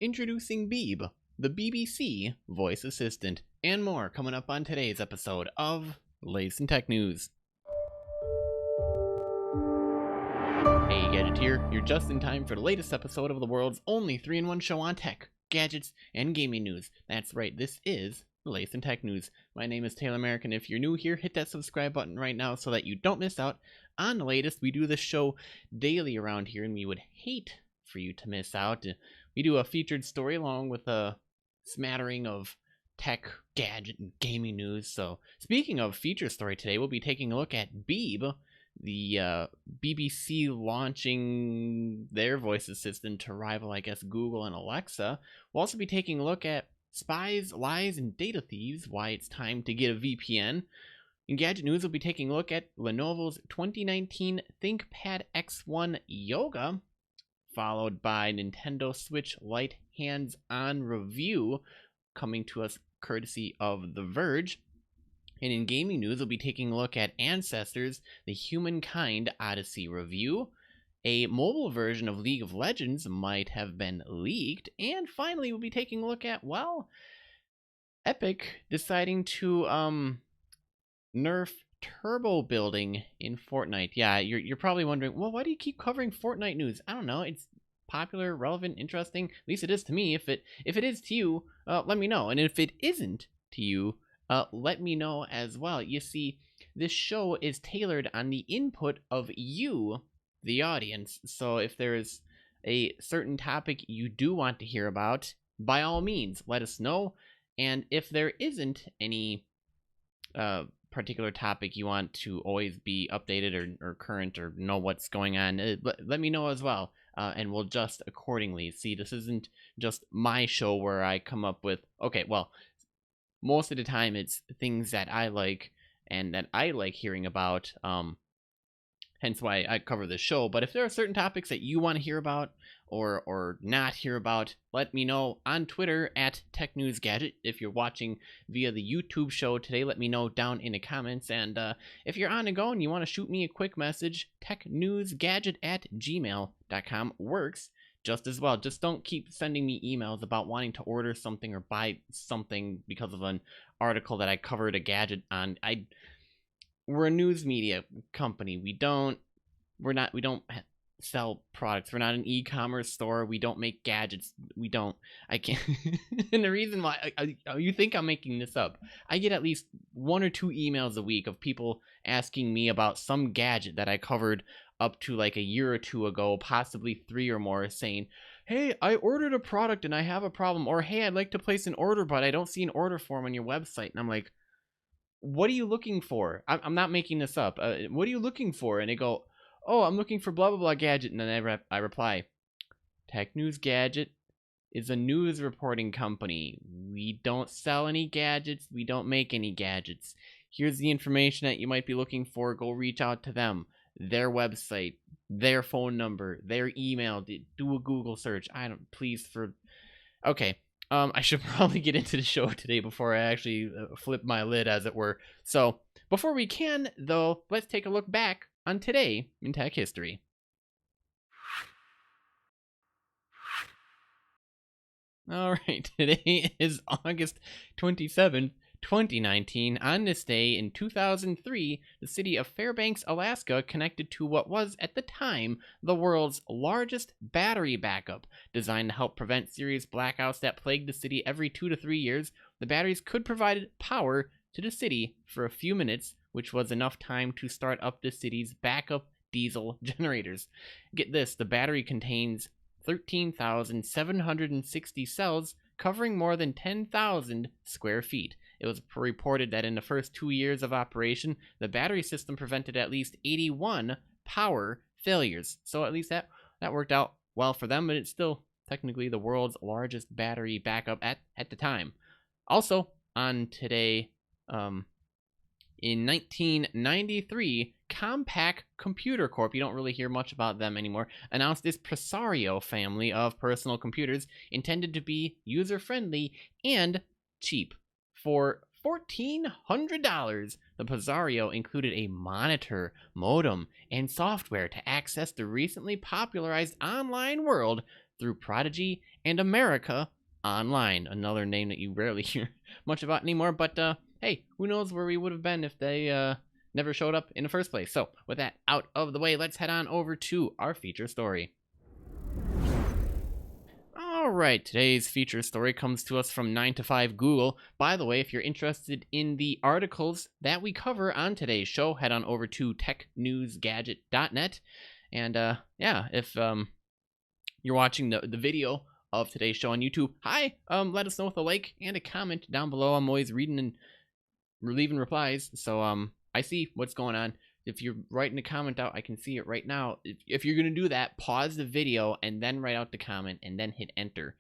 Introducing Beeb, the BBC voice assistant, and more coming up on today's episode of Latest in Tech News. Hey Gadgeteer, you're just in time for the latest episode of the world's only 3-in-1 show on tech, gadgets, and gaming news. That's right, this is the Latest in Tech News. My name is Taylor Merrick, and if you're new here, hit that subscribe button right now so that you don't miss out on the latest. We do this show daily around here, and we would hate for you to miss out. We do a featured story along with a smattering of tech, gadget, and gaming news. So speaking of feature story today, we'll be taking a look at Beeb, the BBC launching their voice assistant to rival, I guess, Google and Alexa. We'll also be taking a look at spies, lies, and data thieves, why it's time to get a VPN. In Gadget News, we'll be taking a look at Lenovo's 2019 ThinkPad X1 Yoga, followed by Nintendo Switch Lite hands-on review coming to us courtesy of The Verge. And in gaming news, we'll be taking a look at Ancestors, the Humankind Odyssey review. A mobile version of League of Legends might have been leaked. And finally, we'll be taking a look at, well, Epic deciding to nerf turbo building in Fortnite. Yeah, you're probably wondering, well, why do you keep covering Fortnite news? I don't know. It's popular, relevant, interesting. At least it is to me. If it is to you, let me know. And if it isn't to you, let me know as well. You see, this show is tailored on the input of you, the audience. So if there is a certain topic you do want to hear about, by all means, let us know. And if there isn't any particular topic you want to always be updated or current or know what's going on, let me know as well, and we'll adjust accordingly. See, this isn't just my show where I come up with, okay, well, most of the time it's things that I like and that I like hearing about, hence why I cover this show. But if there are certain topics that you want to hear about or not hear about, let me know on Twitter at TechNewsGadget. If you're watching via the YouTube show today, let me know down in the comments. And if you're on the go and you want to shoot me a quick message, TechNewsGadget@gmail.com works just as well. Just don't keep sending me emails about wanting to order something or buy something because of an article that I covered a gadget on. We're a news media company. We don't sell products. We're not an e-commerce store. We don't make gadgets. I can't. And the reason why, you think I'm making this up, I get at least 1 or 2 emails a week of people asking me about some gadget that I covered up to like a year or 2 ago, possibly 3 or more, saying, hey, I ordered a product and I have a problem, or hey, I'd like to place an order, but I don't see an order form on your website. And I'm like, what are you looking for? I'm not making this up. What are you looking for? And they go, oh, I'm looking for blah, blah, blah gadget. And then I reply, TechNewsGadget is a news reporting company. We don't sell any gadgets. We don't make any gadgets. Here's the information that you might be looking for. Go reach out to them. Their website, their phone number, their email. Do a Google search. Okay. I should probably get into the show today before I actually flip my lid, as it were. So, before we can, though, let's take a look back on today in tech history. Alright, today is August 27th, 2019. On this day in 2003, the city of Fairbanks, Alaska connected to what was, at the time, the world's largest battery backup. Designed to help prevent serious blackouts that plagued the city every 2 to 3 years, the batteries could provide power to the city for a few minutes, which was enough time to start up the city's backup diesel generators. Get this, the battery contains 13,760 cells covering more than 10,000 square feet. It was reported that in the first 2 years of operation, the battery system prevented at least 81 power failures. So at least that worked out well for them, but it's still technically the world's largest battery backup at the time. Also, on today, in 1993, Compaq Computer Corp, you don't really hear much about them anymore, announced this Presario family of personal computers intended to be user-friendly and cheap. For $1,400, the Presario included a monitor, modem, and software to access the recently popularized online world through Prodigy and America Online, another name that you rarely hear much about anymore, but hey, who knows where we would have been if they never showed up in the first place. So with that out of the way, let's head on over to our feature story. Alright, today's feature story comes to us from 9to5 Google. By the way, if you're interested in the articles that we cover on today's show, head on over to TechNewsGadget.net. And yeah, if you're watching the video of today's show on YouTube, hi, let us know with a like and a comment down below. I'm always reading and leaving replies, so I see what's going on. If you're writing a comment out, I can see it right now. If you're going to do that, pause the video and then write out the comment and then hit enter.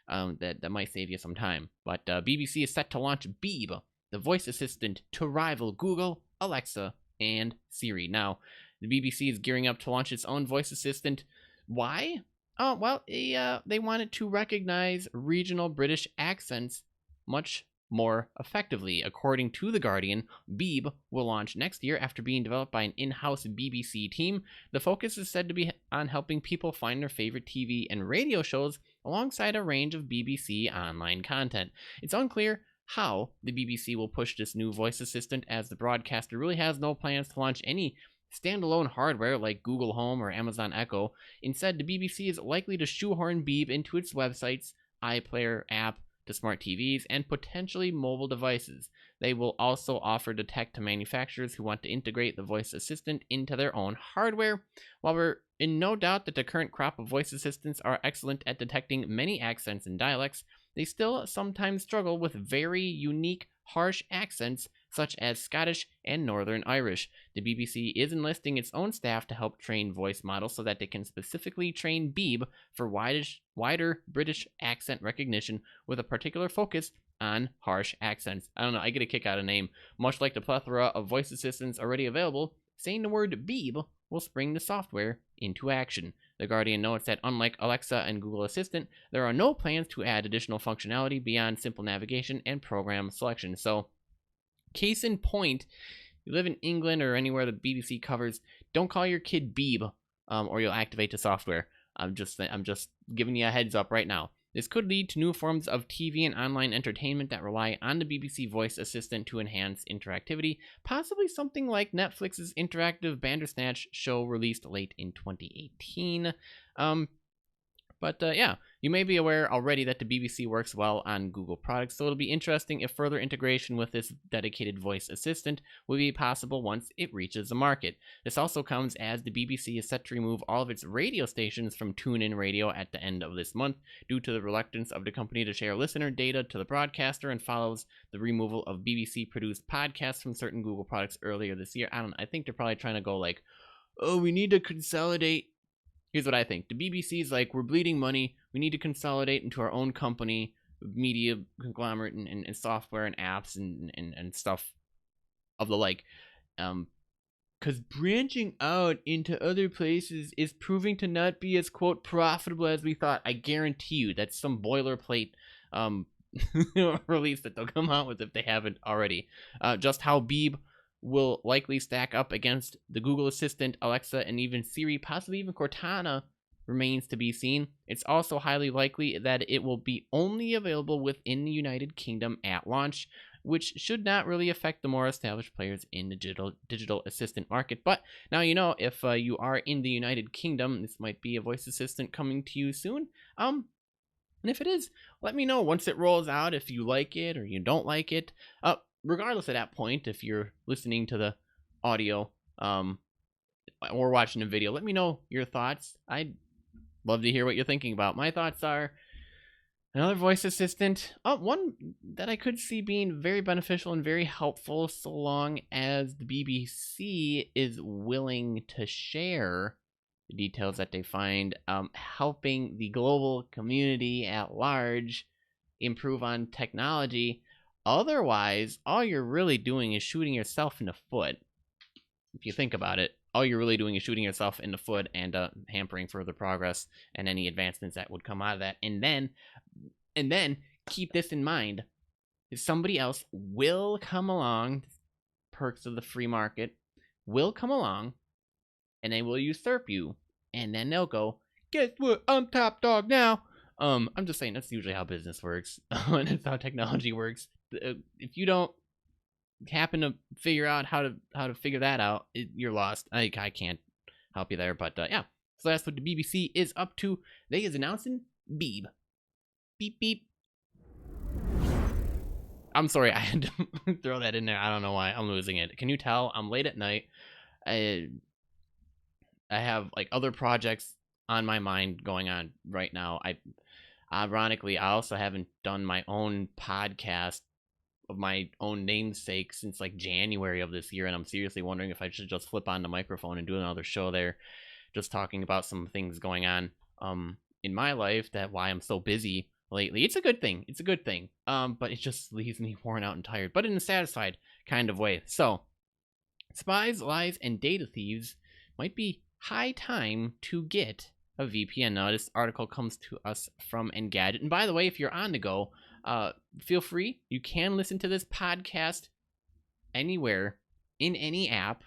That might save you some time. But BBC is set to launch Beeb, the voice assistant, to rival Google, Alexa, and Siri. Now, the BBC is gearing up to launch its own voice assistant. Why? Oh, well, they wanted to recognize regional British accents much more effectively. According to The Guardian, Beeb will launch next year after being developed by an in-house BBC team. The focus is said to be on helping people find their favorite TV and radio shows alongside a range of BBC online content. It's unclear how the BBC will push this new voice assistant, as the broadcaster really has no plans to launch any standalone hardware like Google Home or Amazon Echo. Instead, the BBC is likely to shoehorn Beeb into its websites, iPlayer app, to smart TVs, and potentially mobile devices. They will also offer the tech to manufacturers who want to integrate the voice assistant into their own hardware. While we're in no doubt that the current crop of voice assistants are excellent at detecting many accents and dialects, they still sometimes struggle with very unique, harsh accents such as Scottish and Northern Irish. The BBC is enlisting its own staff to help train voice models so that they can specifically train Beeb for wider British accent recognition, with a particular focus on harsh accents. I don't know, I get a kick out of the name. Much like the plethora of voice assistants already available, saying the word Beeb will spring the software into action. The Guardian notes that unlike Alexa and Google Assistant, there are no plans to add additional functionality beyond simple navigation and program selection. So, case in point, you live in England or anywhere the BBC covers, don't call your kid Beeb, or you'll activate the software. I'm just giving you a heads up right now. This could lead to new forms of TV and online entertainment that rely on the BBC voice assistant to enhance interactivity, possibly something like Netflix's interactive Bandersnatch show released late in 2018. But yeah, you may be aware already that the BBC works well on Google products, so it'll be interesting if further integration with this dedicated voice assistant will be possible once it reaches the market. This also comes as the BBC is set to remove all of its radio stations from TuneIn Radio at the end of this month due to the reluctance of the company to share listener data to the broadcaster, and follows the removal of BBC-produced podcasts from certain Google products earlier this year. I think they're probably trying to go like, oh, we need to consolidate. Here's what I think. The BBC's like, we're bleeding money. We need to consolidate into our own company, media conglomerate and software and apps and stuff of the like. Because branching out into other places is proving to not be as, quote, profitable as we thought. I guarantee you that's some boilerplate release that they'll come out with if they haven't already. Just how Beeb will likely stack up against the Google Assistant, Alexa, and even Siri, possibly even Cortana, remains to be seen. It's also highly likely that it will be only available within the United Kingdom at launch, which should not really affect the more established players in the digital assistant market. But now you know, if you are in the United Kingdom, this might be a voice assistant coming to you soon. And if it is, let me know once it rolls out if you like it or you don't like it. Regardless of that point, if you're listening to the audio or watching the video, let me know your thoughts. I'd love to hear what you're thinking about. My thoughts are another voice assistant, one that I could see being very beneficial and very helpful so long as the BBC is willing to share the details that they find, helping the global community at large improve on technology. Otherwise, all you're really doing is shooting yourself in the foot. If you think about it, all you're really doing is shooting yourself in the foot and hampering further progress and any advancements that would come out of that. And then keep this in mind: somebody else will come along. Perks of the free market will come along, and they will usurp you. And then they'll go, guess what? I'm top dog now. I'm just saying that's usually how business works, and it's how technology works. If you don't happen to figure out how to figure that out, you're lost. I can't help you there, but yeah. So that's what the BBC is up to. They is announcing Beeb. Beep beep. I'm sorry, I had to throw that in there. I don't know why I'm losing it. Can you tell? I'm late at night. I have like other projects on my mind going on right now. Ironically, I also haven't done my own podcast of my own namesake since like January of this year, and I'm seriously wondering if I should just flip on the microphone and do another show there, just talking about some things going on in my life, that why I'm so busy lately. It's a good thing. It's a good thing. But it just leaves me worn out and tired, but in a satisfied kind of way. So, spies, lies, and data thieves might be high time to get a VPN. Now, this article comes to us from Engadget. And by the way, if you're on the go, feel free. You can listen to this podcast anywhere in any app.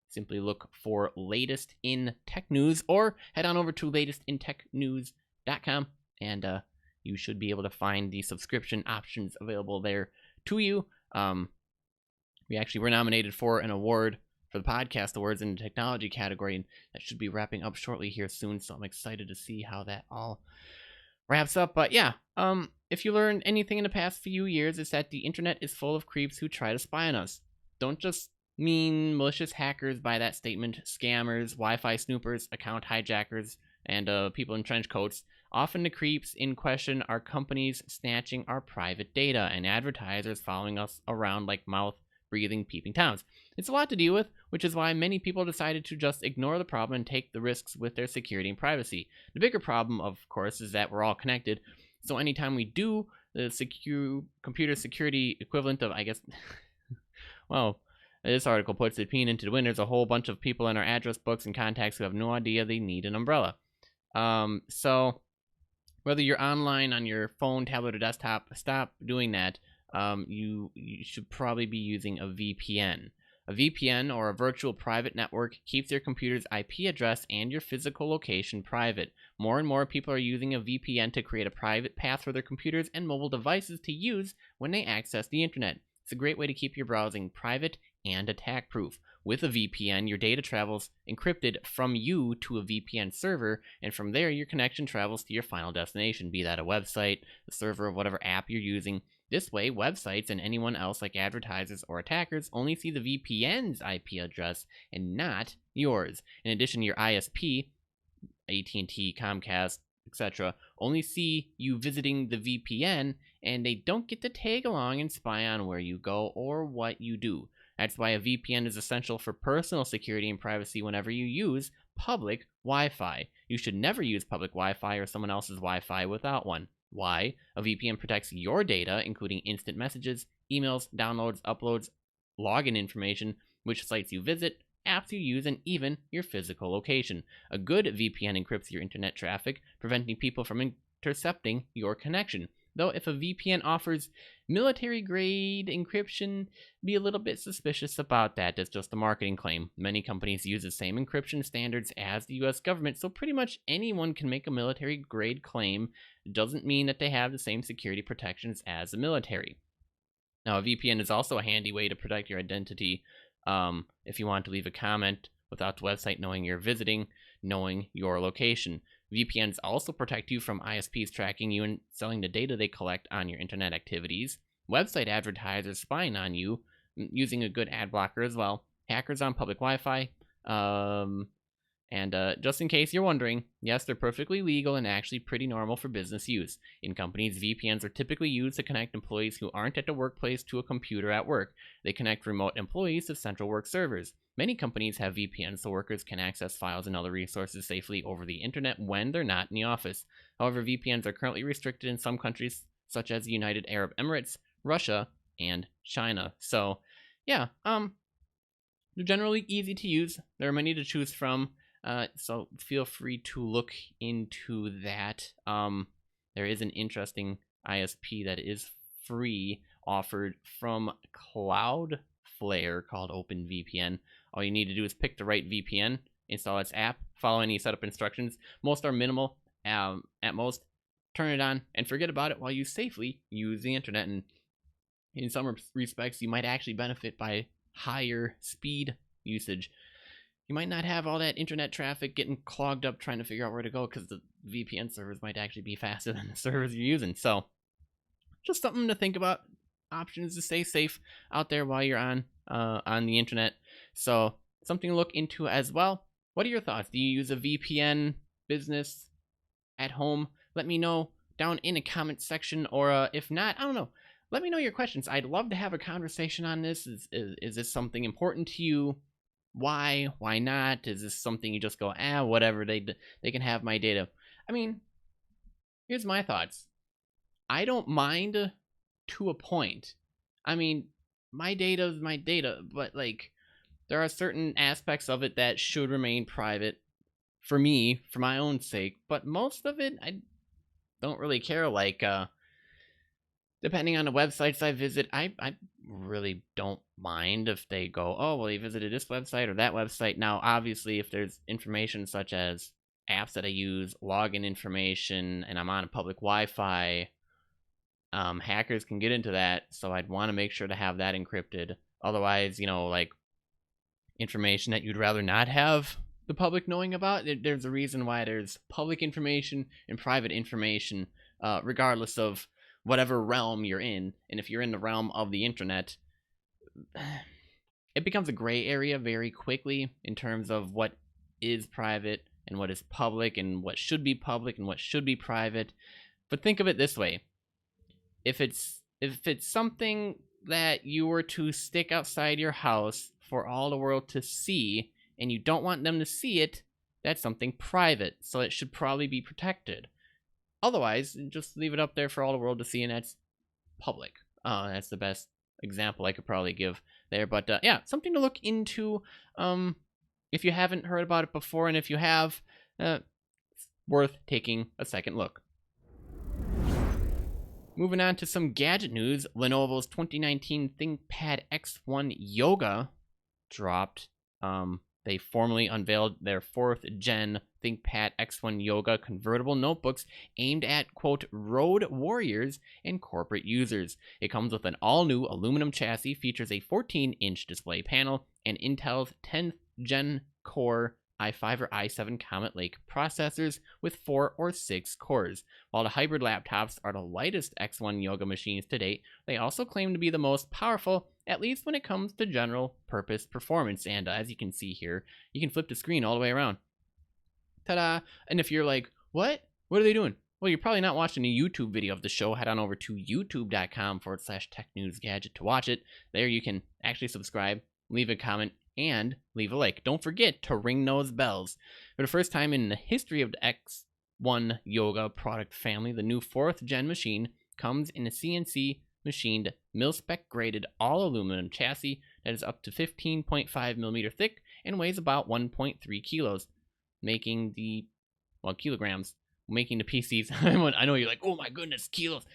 Simply look for Latest in Tech News or head on over to latestintechnews.com and you should be able to find the subscription options available there to you. We actually were nominated for an award for the podcast awards in the technology category, and that should be wrapping up shortly here soon, so I'm excited to see how that all wraps up. But yeah, if you learned anything in the past few years, it's that the internet is full of creeps who try to spy on us. Don't just mean malicious hackers by that statement. Scammers, Wi-Fi snoopers, account hijackers, and people in trench coats. Often the creeps in question are companies snatching our private data and advertisers following us around like mouth-breathing peeping Toms. It's a lot to deal with, which is why many people decided to just ignore the problem and take the risks with their security and privacy. The bigger problem, of course, is that we're all connected, so anytime we do the computer security equivalent of, I guess, well, this article puts it, peeing into the wind, there's a whole bunch of people in our address books and contacts who have no idea they need an umbrella. So whether you're online on your phone, tablet, or desktop, stop doing that. You should probably be using a VPN. A VPN, or a virtual private network, keeps your computer's IP address and your physical location private. More and more people are using a VPN to create a private path for their computers and mobile devices to use when they access the internet. It's a great way to keep your browsing private and attack-proof. With a VPN, your data travels encrypted from you to a VPN server, and from there your connection travels to your final destination, be that a website, the server of whatever app you're using. This way, websites and anyone else like advertisers or attackers only see the VPN's IP address and not yours. In addition, your ISP, AT&T, Comcast, etc., only see you visiting the VPN, and they don't get to tag along and spy on where you go or what you do. That's why a VPN is essential for personal security and privacy whenever you use public Wi-Fi. You should never use public Wi-Fi or someone else's Wi-Fi without one. Why? A VPN protects your data, including instant messages, emails, downloads, uploads, login information, which sites you visit, apps you use, and even your physical location. A good VPN encrypts your internet traffic, preventing people from intercepting your connection. Though if a VPN offers military-grade encryption, be a little bit suspicious about that. That's just a marketing claim. Many companies use the same encryption standards as the US government, so pretty much anyone can make a military-grade claim. It doesn't mean that they have the same security protections as the military. Now, a VPN is also a handy way to protect your identity. If you want to leave a comment without the website knowing you're visiting, knowing your location. VPNs also protect you from ISPs tracking you and selling the data they collect on your internet activities, website advertisers spying on you, using a good ad blocker as well, hackers on public Wi-Fi, and just in case you're wondering, yes, they're perfectly legal and actually pretty normal for business use. In companies, VPNs are typically used to connect employees who aren't at the workplace to a computer at work. They connect remote employees to central work servers. Many companies have VPNs so workers can access files and other resources safely over the internet when they're not in the office. However, VPNs are currently restricted in some countries such as the United Arab Emirates, Russia, and China. So, yeah, they're generally easy to use. There are many to choose from. So feel free to look into that. There is an interesting ISP that is free offered from Cloudflare called OpenVPN. All you need to do is pick the right VPN, install its app, follow any setup instructions. Most are minimal. At most, turn it on and forget about it while you safely use the internet. And in some respects, you might actually benefit by higher speed usage. You might not have all that internet traffic getting clogged up trying to figure out where to go, because the VPN servers might actually be faster than the servers you're using. So just something to think about. Options to stay safe out there while you're on the internet. So something to look into as well. What are your thoughts? Do you use a VPN business at home? Let me know down in the comment section, or if not, I don't know. Let me know your questions. I'd love to have a conversation on this. Is this something important to you? Why? Why not? Is this something you just go, whatever, they can have my data? I mean, here's my thoughts. I don't mind to a point. I mean, my data is my data, but like, there are certain aspects of it that should remain private for me, for my own sake, but most of it, I don't really care. Like, depending on the websites I visit, I really don't mind if they go, oh, well, you visited this website or that website. Now, obviously, if there's information such as apps that I use, login information, and I'm on a public Wi-Fi, hackers can get into that, so I'd want to make sure to have that encrypted. Otherwise, like information that you'd rather not have the public knowing about, there's a reason why there's public information and private information, regardless of whatever realm you're in. And if you're in the realm of the internet, it becomes a gray area very quickly in terms of what is private and what is public, and what should be public and what should be private. But think of it this way. If it's something that you were to stick outside your house for all the world to see, and you don't want them to see it, that's something private, so it should probably be protected. Otherwise, just leave it up there for all the world to see, and that's public. That's the best example I could probably give there. But yeah, something to look into if you haven't heard about it before, and if you have, it's worth taking a second look. Moving on to some gadget news, Lenovo's 2019 ThinkPad X1 Yoga dropped. They formally unveiled their 4th gen ThinkPad X1 Yoga convertible notebooks aimed at, quote, road warriors and corporate users. It comes with an all-new aluminum chassis, features a 14-inch display panel, and Intel's 10th gen core i5 or i7 Comet Lake processors with 4 or 6 cores. While the hybrid laptops are the lightest X1 Yoga machines to date, they also claim to be the most powerful, at least when it comes to general purpose performance. And as you can see here, you can flip the screen all the way around. Ta-da! And if you're like, what are they doing? Well, you're probably not watching a YouTube video of the show. Head on over to youtube.com/TechNewsGadget to watch it. There you can actually subscribe, leave a comment, and leave a like. Don't forget to ring those bells. For the first time in the history of the X1 Yoga product family, the new 4th gen machine comes in a CNC machined mil-spec graded all aluminum chassis that is up to 15.5 millimeter thick and weighs about 1.3 kilos, making the kilograms, making the PCs. I know you're like, oh my goodness, kilos.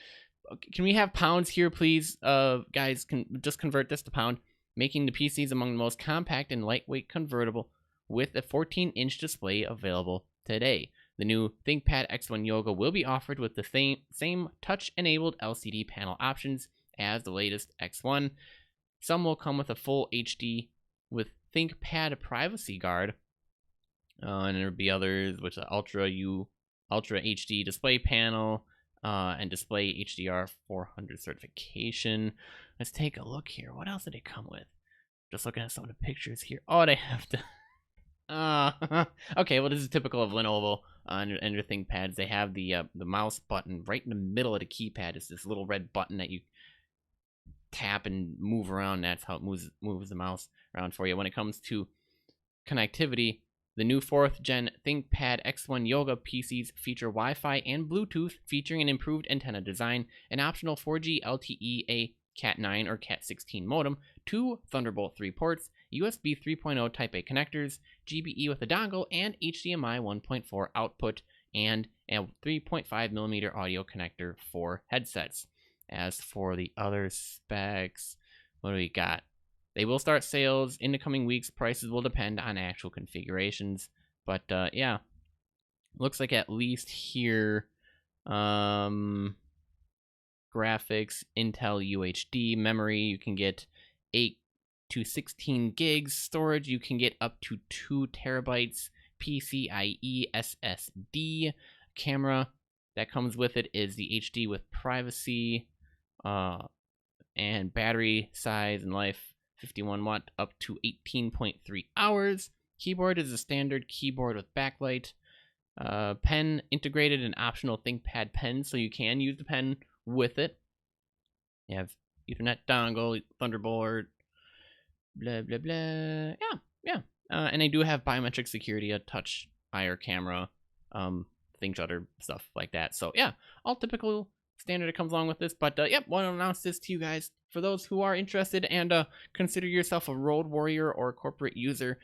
Okay, can we have pounds here, please? Guys, can just convert this to pound. Making the PCs among the most compact and lightweight convertible with a 14-inch display available today. The new ThinkPad X1 Yoga will be offered with the same touch-enabled LCD panel options as the latest X1. Some will come with a full HD with ThinkPad Privacy Guard, and there will be others with the Ultra HD display panel and Display HDR 400 certification. Let's take a look here. What else did it come with? Just looking at some of the pictures here. Oh, they have to... okay, well, this is typical of Lenovo and your ThinkPads. They have the mouse button right in the middle of the keypad. It's this little red button that you tap and move around. That's how it moves the mouse around for you. When it comes to connectivity, the new 4th gen ThinkPad X1 Yoga PCs feature Wi-Fi and Bluetooth, featuring an improved antenna design, an optional 4G LTE, a Cat9 or Cat16 modem, 2 Thunderbolt 3 ports, USB 3.0 Type-A connectors, GBE with a dongle, and HDMI 1.4 output, and a 3.5mm audio connector for headsets. As for the other specs, what do we got? They will start sales in the coming weeks. Prices will depend on actual configurations. But yeah, looks like at least here, graphics, Intel UHD, memory, you can get 8 to 16 gigs. Storage, you can get up to 2 terabytes. PCIe SSD. Camera that comes with it is the HD with privacy. And battery size and life, 51 watt up to 18.3 hours. Keyboard is a standard keyboard with backlight. Pen integrated and optional ThinkPad pen, so you can use the pen with it. You have Ethernet dongle, Thunderbolt, blah blah blah. Yeah. And I do have biometric security, a touch IR camera, thing shutter, stuff like that. So yeah, all typical standard that comes along with this. But yep, want to announce this to you guys for those who are interested and consider yourself a road warrior or a corporate user.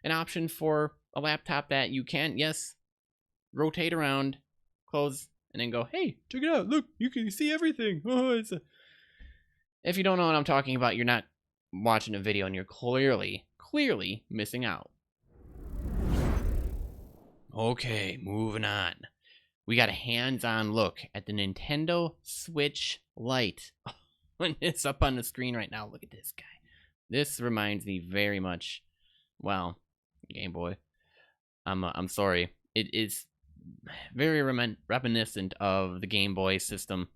An option for a laptop that you can, yes, rotate around, close, and then go, hey, check it out. Look, you can see everything. Oh, if you don't know what I'm talking about, you're not watching a video and you're clearly missing out. Okay, moving on. We got a hands-on look at the Nintendo Switch Lite. When it's up on the screen right now, look at this guy. This reminds me very much, well, Game Boy. I'm sorry. It is very reminiscent of the Game Boy system.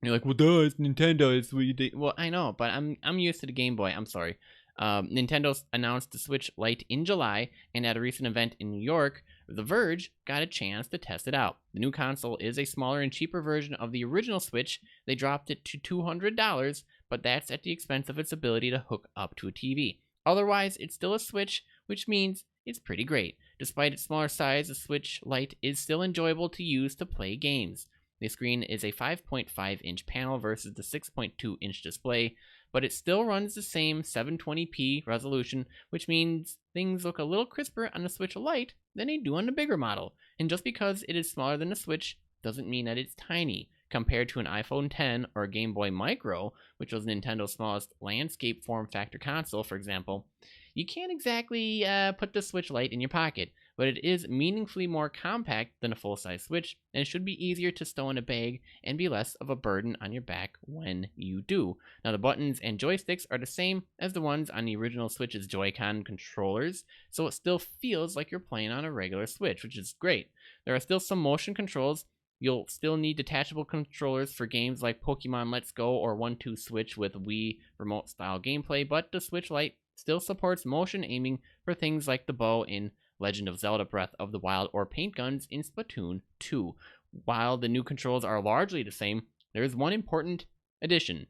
You're like, well, duh, it's Nintendo. It's what you do. Well, I know, but I'm used to the Game Boy. I'm sorry. Nintendo announced the Switch Lite in July, and at a recent event in New York, The Verge got a chance to test it out. The new console is a smaller and cheaper version of the original Switch. They dropped it to $200, but that's at the expense of its ability to hook up to a TV. Otherwise, it's still a Switch, which means it's pretty great. Despite its smaller size, the Switch Lite is still enjoyable to use to play games. The screen is a 5.5-inch panel versus the 6.2-inch display, but it still runs the same 720p resolution, which means things look a little crisper on the Switch Lite than they do on the bigger model. And just because it is smaller than the Switch doesn't mean that it's tiny. Compared to an iPhone X or a Game Boy Micro, which was Nintendo's smallest landscape form factor console, for example, you can't exactly put the Switch Lite in your pocket, but it is meaningfully more compact than a full-size Switch, and it should be easier to stow in a bag and be less of a burden on your back when you do. Now, the buttons and joysticks are the same as the ones on the original Switch's Joy-Con controllers, so it still feels like you're playing on a regular Switch, which is great. There are still some motion controls. You'll still need detachable controllers for games like Pokemon Let's Go or 1-2 Switch with Wii remote-style gameplay, but the Switch Lite still supports motion aiming for things like the bow in Legend of Zelda Breath of the Wild or paint guns in Splatoon 2. While the new controls are largely the same, there is one important addition: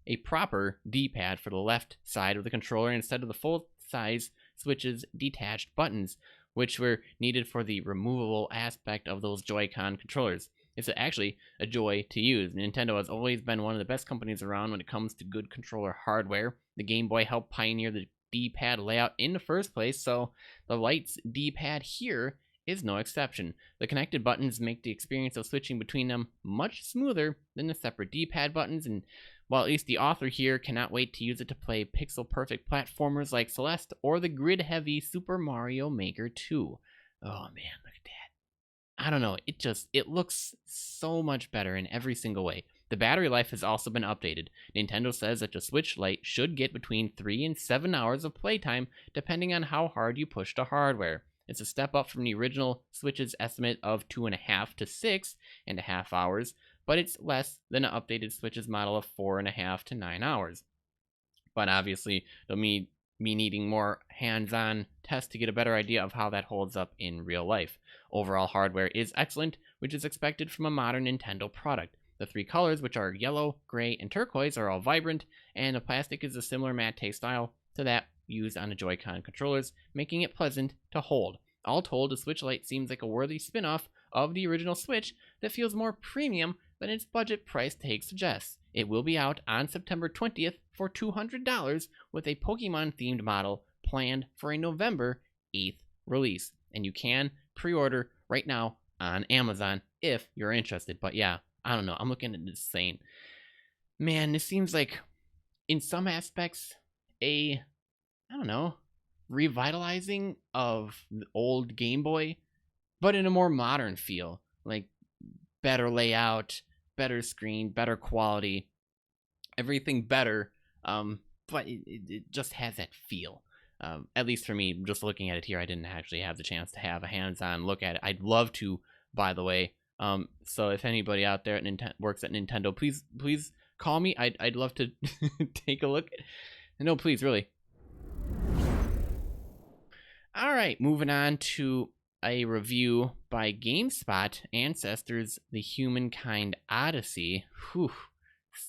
a proper D-pad for the left side of the controller instead of the full-size Switch's detached buttons, which were needed for the removable aspect of those Joy-Con controllers. It's actually a joy to use. Nintendo has always been one of the best companies around when it comes to good controller hardware. The Game Boy helped pioneer the D-pad layout in the first place, so the Lite's D-pad here is no exception. The connected buttons make the experience of switching between them much smoother than the separate D-pad buttons, and while at least the author here cannot wait to use it to play pixel-perfect platformers like Celeste or the grid-heavy Super Mario Maker 2. Oh man, look at that. I don't know, it looks so much better in every single way. The battery life has also been updated. Nintendo says that the Switch Lite should get between 3 and 7 hours of playtime depending on how hard you push the hardware. It's a step up from the original Switch's estimate of 2.5 to 6.5 hours, but it's less than the updated Switch's model of 4.5 to 9 hours. But obviously, they'll be needing more hands-on tests to get a better idea of how that holds up in real life. Overall hardware is excellent, which is expected from a modern Nintendo product. The 3 colors, which are yellow, gray, and turquoise, are all vibrant, and the plastic is a similar matte style to that used on the Joy-Con controllers, making it pleasant to hold. All told, the Switch Lite seems like a worthy spin-off of the original Switch that feels more premium than its budget price tag suggests. It will be out on September 20th for $200 with a Pokemon-themed model planned for a November 8th release. And you can pre-order right now on Amazon if you're interested. But yeah, I don't know. I'm looking at this saying, man, this seems like in some aspects a, I don't know, revitalizing of the old Game Boy, but in a more modern feel. Like better layout, better screen, better quality, everything better. But it just has that feel. At least for me, just looking at it here, I didn't actually have the chance to have a hands-on look at it. I'd love to, by the way. So if anybody out there at works at Nintendo, please call me. I'd love to take a look. No, please, really. All right, moving on to a review by GameSpot. Ancestors: The Humankind Odyssey. Whew,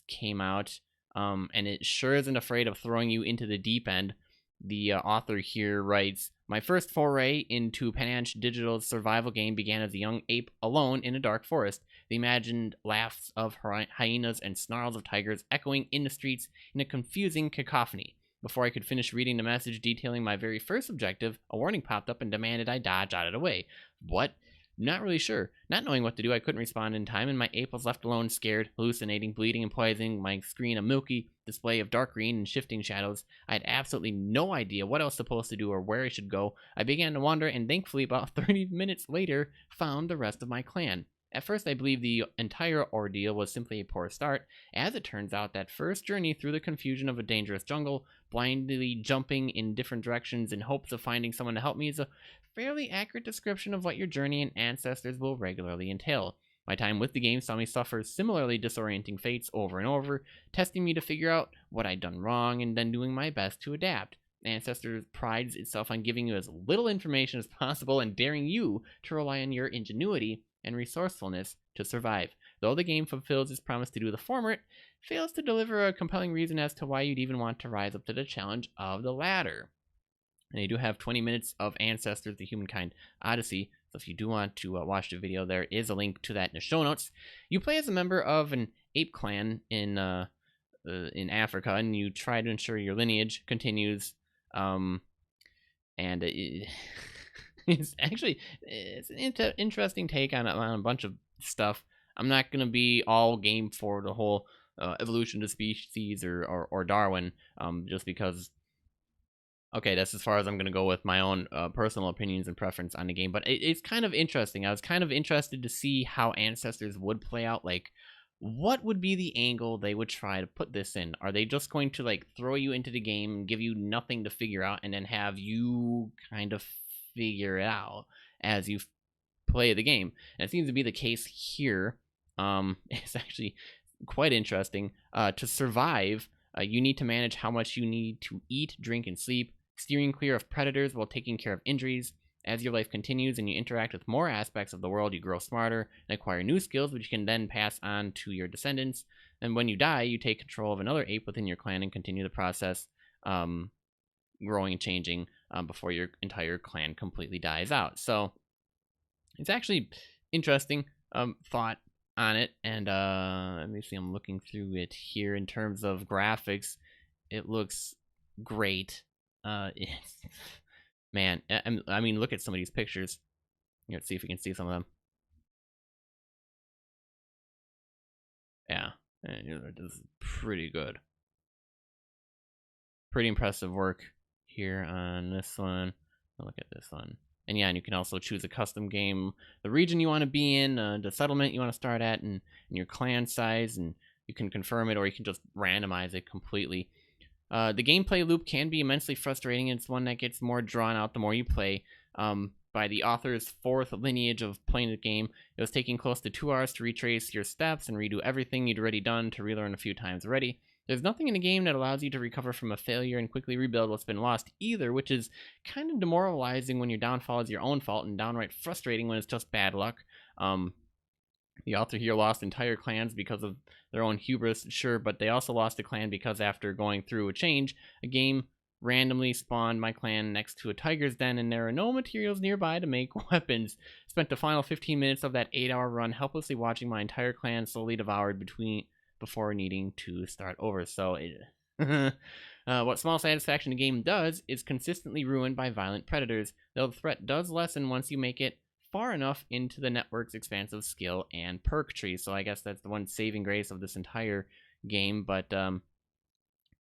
came out, and it sure isn't afraid of throwing you into the deep end. The author here writes, "My first foray into Panache Digital's survival game began as a young ape alone in a dark forest. The imagined laughs of hyenas and snarls of tigers echoing in the streets in a confusing cacophony. Before I could finish reading the message detailing my very first objective, a warning popped up and demanded I dodge out of the way. What? Not really sure. Not knowing what to do, I couldn't respond in time, and my ape was left alone, scared, hallucinating, bleeding, and poisoning my screen a milky display of dark green and shifting shadows. I had absolutely no idea what I was supposed to do or where I should go. I began to wander, and thankfully, about 30 minutes later, found the rest of my clan. At first, I believed the entire ordeal was simply a poor start. As it turns out, that first journey through the confusion of a dangerous jungle, blindly jumping in different directions in hopes of finding someone to help me, is a fairly accurate description of what your journey and ancestors will regularly entail. My time with the game saw me suffer similarly disorienting fates over and over, testing me to figure out what I'd done wrong and then doing my best to adapt. Ancestors prides itself on giving you as little information as possible and daring you to rely on your ingenuity and resourcefulness to survive. Though the game fulfills its promise to do the former, it fails to deliver a compelling reason as to why you'd even want to rise up to the challenge of the latter." And you do have 20 minutes of Ancestors: The Humankind Odyssey, so if you do want to watch the video, there is a link to that in the show notes. You play as a member of an ape clan in Africa, and you try to ensure your lineage continues, and it's an interesting take on a bunch of stuff. I'm not going to be all game for the whole evolution of species or Darwin, just because, okay, that's as far as I'm going to go with my own personal opinions and preference on the game. But it's kind of interesting. I was kind of interested to see how Ancestors would play out. Like, what would be the angle they would try to put this in? Are they just going to, like, throw you into the game and give you nothing to figure out and then have you kind of figure it out as you play the game? And it seems to be the case here. It's actually quite interesting. To survive, you need to manage how much you need to eat, drink, and sleep, steering clear of predators while taking care of injuries. As your life continues and you interact with more aspects of the world, you grow smarter and acquire new skills, which you can then pass on to your descendants. And when you die, you take control of another ape within your clan and continue the process, growing and changing before your entire clan completely dies out. So it's actually interesting thought on it. And let me see, I'm looking through it here. In terms of graphics, it looks great. Man, I mean, look at some of these pictures. Let's see if we can see some of them. Yeah, this is pretty good. Pretty impressive work here on this one. Look at this one. And yeah, and you can also choose a custom game, the region you want to be in, the settlement you want to start at, and your clan size, and you can confirm it or you can just randomize it completely. The gameplay loop can be immensely frustrating. It's one that gets more drawn out the more you play. By the author's fourth lineage of playing the game, it was taking close to 2 hours to retrace your steps and redo everything you'd already done to relearn a few times already. There's nothing in the game that allows you to recover from a failure and quickly rebuild what's been lost either, which is kind of demoralizing when your downfall is your own fault and downright frustrating when it's just bad luck. The author here lost entire clans because of their own hubris, sure, but they also lost a clan because after going through a change, a game randomly spawned my clan next to a tiger's den and there are no materials nearby to make weapons. Spent the final 15 minutes of that 8-hour run helplessly watching my entire clan slowly devoured before needing to start over. So what small satisfaction the game does is consistently ruined by violent predators, though the threat does lessen once you make it far enough into the network's expansive skill and perk tree. So I guess that's the one saving grace of this entire game. But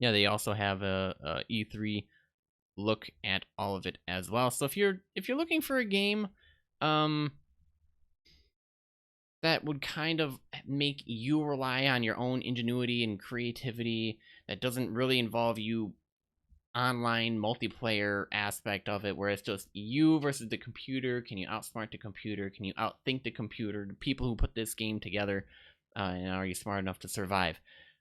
Yeah, they also have a E3 look at all of it as well. So if you're looking for a game that would kind of make you rely on your own ingenuity and creativity, that doesn't really involve you online multiplayer aspect of it, where it's just you versus the computer. Can you outsmart the computer? Can you outthink the computer? The people who put this game together, and are you smart enough to survive?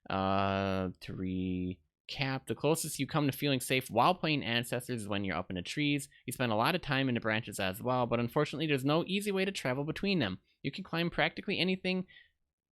To recap, the closest you come to feeling safe while playing Ancestors is when you're up in the trees. You spend a lot of time in the branches as well, but unfortunately there's no easy way to travel between them. You can climb practically anything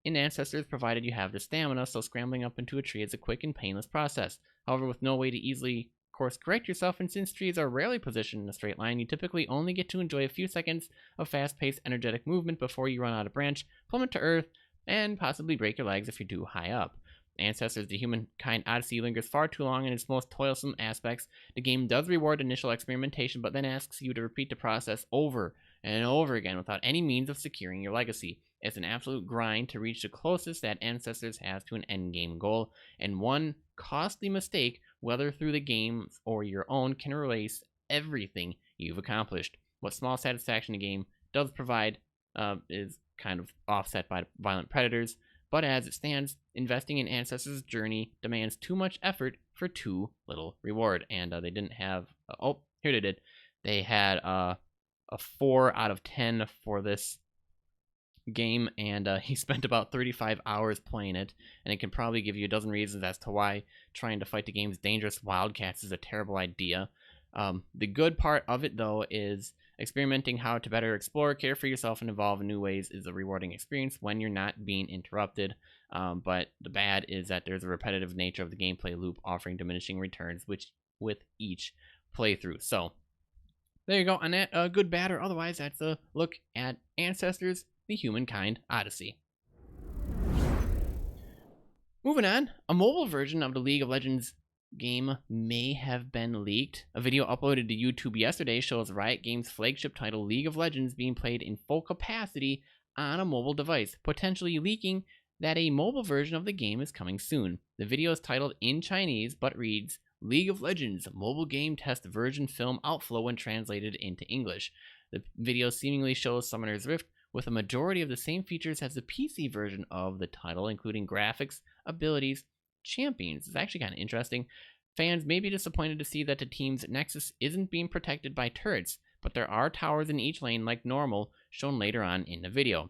in Ancestors provided you have the stamina, so scrambling up into a tree is a quick and painless process. However, with no way to easily course correct yourself, and since trees are rarely positioned in a straight line, you typically only get to enjoy a few seconds of fast-paced, energetic movement before you run out of branch, plummet to earth, and possibly break your legs if you're too high up. Ancestors, the Humankind Odyssey, lingers far too long in its most toilsome aspects. The game does reward initial experimentation, but then asks you to repeat the process over and over again without any means of securing your legacy. It's an absolute grind to reach the closest that Ancestors has to an endgame goal, and one costly mistake, whether through the game or your own, can erase everything you've accomplished. What small satisfaction the game does provide is kind of offset by violent predators, but as it stands, investing in Ancestors' journey demands too much effort for too little reward. And they didn't have... oh, here they did. They had a 4 out of 10 for this game, and he spent about 35 hours playing it, and it can probably give you a dozen reasons as to why trying to fight the game's dangerous wildcats is a terrible idea. The good part of it, though, is experimenting how to better explore, care for yourself, and evolve in new ways is a rewarding experience when you're not being interrupted. But the bad is that there's a repetitive nature of the gameplay loop, offering diminishing returns with each playthrough. So there you go on that. Good, bad, or otherwise, that's a look at Ancestors, the Humankind Odyssey. Moving on, a mobile version of the League of Legends game may have been leaked. A video uploaded to YouTube yesterday shows Riot Games' flagship title League of Legends being played in full capacity on a mobile device, potentially leaking that a mobile version of the game is coming soon. The video is titled in Chinese but reads League of Legends mobile game test version film outflow when translated into English. The video seemingly shows Summoner's Rift with a majority of the same features as the PC version of the title, including graphics, abilities, champions. It's actually kind of interesting. Fans may be disappointed to see that the team's Nexus isn't being protected by turrets, but there are towers in each lane like normal, shown later on in the video.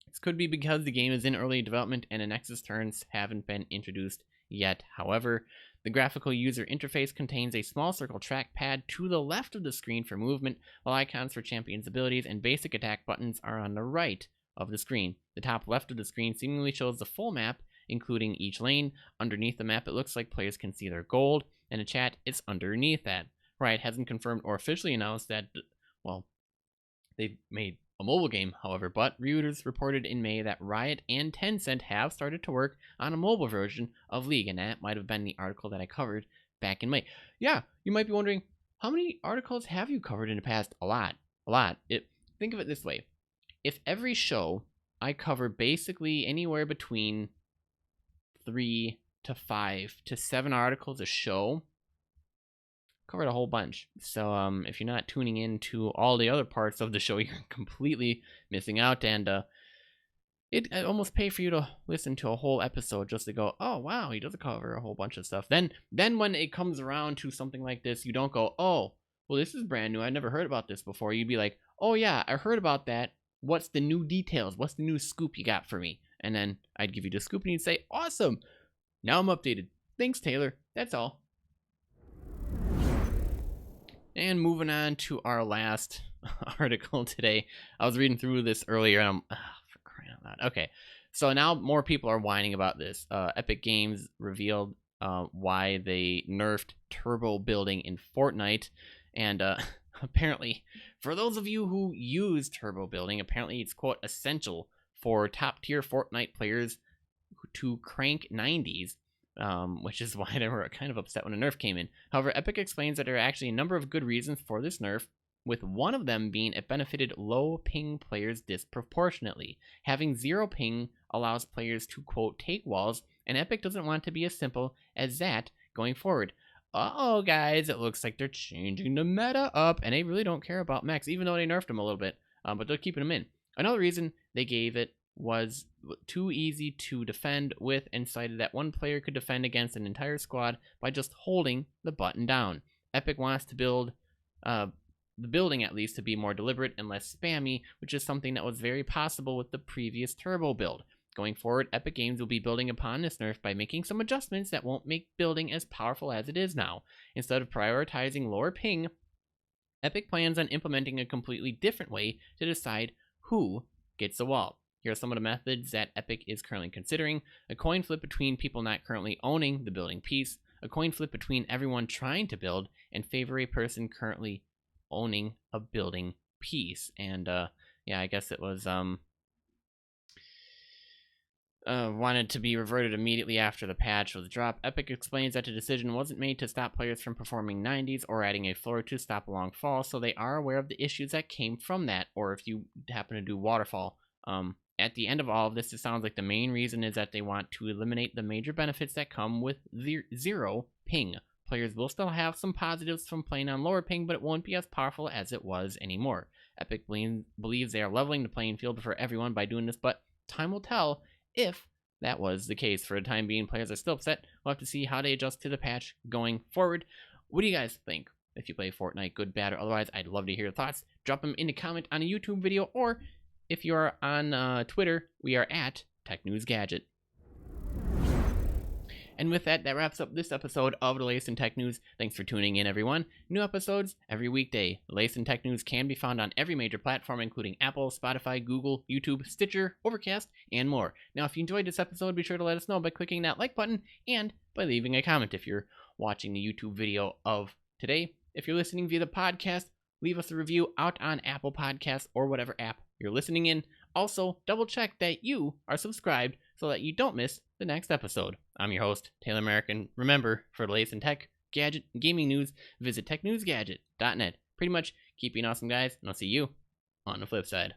This could be because the game is in early development and the Nexus turrets haven't been introduced yet. However, the graphical user interface contains a small circle trackpad to the left of the screen for movement, while icons for champions' abilities and basic attack buttons are on the right of the screen. The top left of the screen seemingly shows the full map, including each lane. Underneath the map, it looks like players can see their gold, and the chat is underneath that. Riot hasn't confirmed or officially announced that, well, they've made a mobile game, however, but Reuters reported in May that Riot and Tencent have started to work on a mobile version of League, and that might have been the article that I covered back in May. Yeah, you might be wondering, how many articles have you covered in the past? A lot. Think of it this way. If every show I cover basically anywhere between 3 to 5 to 7 articles a show, covered a whole bunch. So if you're not tuning in to all the other parts of the show, you're completely missing out, and it almost pay for you to listen to a whole episode just to go, oh wow, he does cover a whole bunch of stuff. Then when it comes around to something like this, you don't go, oh well, this is brand new, I never heard about this before. You'd be like, oh yeah, I heard about that, what's the new details, what's the new scoop you got for me? And then I'd give you the scoop and you'd say, awesome, now I'm updated, thanks Taylor, that's all. And moving on to our last article today. I was reading through this earlier and for crying out loud. Okay, so now more people are whining about this. Epic Games revealed why they nerfed turbo building in Fortnite. And apparently, for those of you who use turbo building, apparently it's, quote, essential for top tier Fortnite players to crank 90s. Which is why they were kind of upset when a nerf came in. However, Epic explains that there are actually a number of good reasons for this nerf, with one of them being it benefited low ping players disproportionately. Having 0 ping allows players to, quote, take walls, and Epic doesn't want to be as simple as that, going forward. Uh-oh, guys, it looks like they're changing the meta up, and they really don't care about mechs, even though they nerfed them a little bit, but they're keeping them in. Another reason they gave it was too easy to defend with, and cited that one player could defend against an entire squad by just holding the button down. Epic wants to build the building, at least, to be more deliberate and less spammy, which is something that was very possible with the previous Turbo build. Going forward, Epic Games will be building upon this nerf by making some adjustments that won't make building as powerful as it is now. Instead of prioritizing lower ping, Epic plans on implementing a completely different way to decide who gets the wall. Here are some of the methods that Epic is currently considering: a coin flip between people not currently owning the building piece, a coin flip between everyone trying to build, and favor a person currently owning a building piece. And yeah, I guess it was wanted to be reverted immediately after the patch was dropped. Epic explains that the decision wasn't made to stop players from performing 90s or adding a floor to stop a long fall, so they are aware of the issues that came from that, or if you happen to do waterfall. At the end of all of this, it sounds like the main reason is that they want to eliminate the major benefits that come with zero ping. Players will still have some positives from playing on lower ping, but it won't be as powerful as it was anymore. Epic believes they are leveling the playing field for everyone by doing this, but time will tell if that was the case. For the time being, players are still upset. We'll have to see how they adjust to the patch going forward. What do you guys think? If you play Fortnite, good, bad, or otherwise, I'd love to hear your thoughts. Drop them in a comment on a YouTube video, or if you're on Twitter, we are at TechNewsGadget. And with that, that wraps up this episode of the latest in tech news. Thanks for tuning in, everyone. New episodes every weekday. The latest in tech news can be found on every major platform, including Apple, Spotify, Google, YouTube, Stitcher, Overcast, and more. Now, if you enjoyed this episode, be sure to let us know by clicking that like button and by leaving a comment if you're watching the YouTube video of today. If you're listening via the podcast, leave us a review out on Apple Podcasts or whatever app you're listening in. Also, double check that you are subscribed so that you don't miss the next episode. I'm your host, Taylor American. Remember, for the latest in tech, gadget, and gaming news, visit TechNewsGadget.net. Pretty much, keep being awesome, guys, and I'll see you on the flip side.